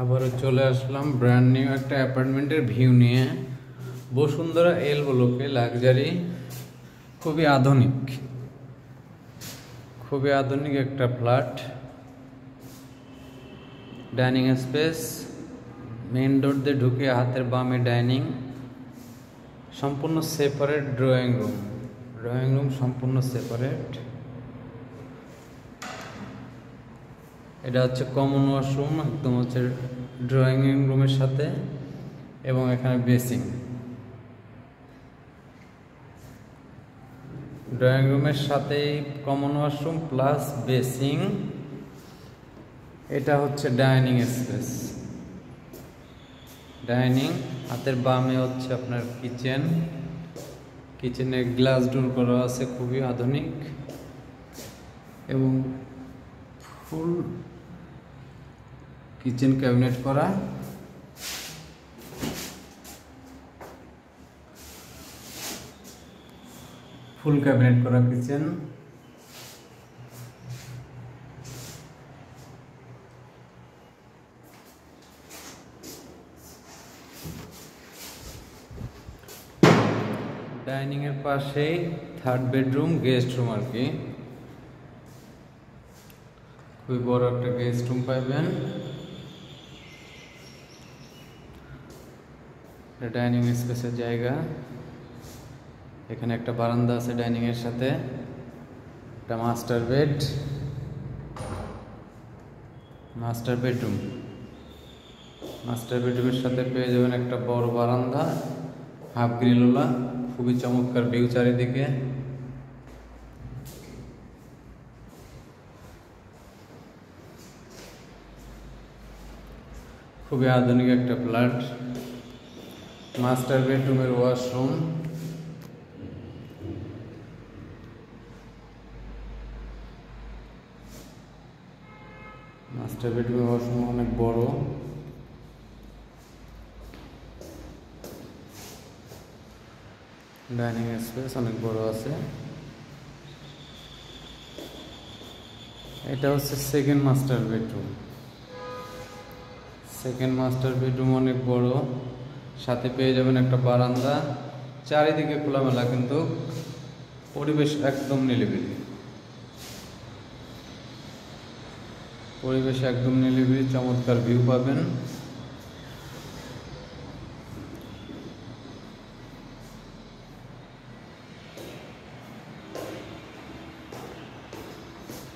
আবারও চলে আসলাম brand new একটা অ্যাপার্টমেন্টের ভিউ নিয়ে। বসুন্ধরা এল ব্লকে লাক্সারি, খুবই আধুনিক একটা ফ্ল্যাট। ডাইনিং স্পেস, মেইন ডোর দিয়ে ঢুকে হাতের বামে ডাইনিং, সম্পূর্ণ সেপারেট ড্রয়িং রুম সম্পূর্ণ সেপারেট। এটা হচ্ছে কমন ওয়াশরুম, একদম হচ্ছে ড্রয়িং রুমের সাথে, এবং এখানে বেসিং। ড্রয়িং রুমের সাথেই কমন ওয়াশরুম প্লাস বেসিং। এটা হচ্ছে ডাইনিং স্পেস, ডাইনিং। হাতের বামে হচ্ছে আপনার কিচেনে গ্লাস ডোর করা আছে, খুবই আধুনিক এবং ফুল কিচেন ক্যাবিনেট করা। ফুল ক্যাবিনেট করা কিচেন। ডাইনিং এর পাশেই থার্ড বেডরুম, গেস্ট রুম আর কি। খুবই বড় একটা গেস্ট রুম পাইবেন। ডাইনিং স্পেসের জায়গা। এখানে একটা বারান্দা আছে ডাইনিং এর সাথে। একটা মাস্টার বেডরুম। মাস্টার বেডরুমের সাথে পেয়ে যাবেন একটা বড় বারান্দা, হাফ গ্রিলওয়ালা, খুবই চমৎকার ভিউ চারিদিকে। খুবই আধুনিক একটা ফ্ল্যাট। মাস্টার বেডরুমের ওয়াশরুম, অনেক বড়। ডাইনিং স্পেস অনেক বড় আছে। এটা হচ্ছে সেকেন্ড মাস্টার বেডরুম, অনেক বড়। সাথে পেয়ে যাবেন একটা বারান্দা, চারিদিকে খোলামেলা, কিন্তু পরিবেশ একদম নিরিবিলি। চমৎকার ভিউ পাবেন।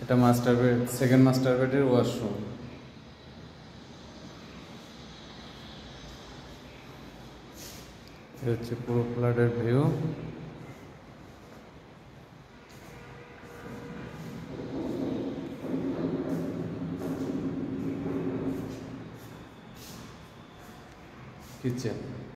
এটা সেকেন্ড মাস্টার বেডের ওয়াশরুম। এটা হচ্ছে পুরো ফ্ল্যাটের ভিউ। কিচেন।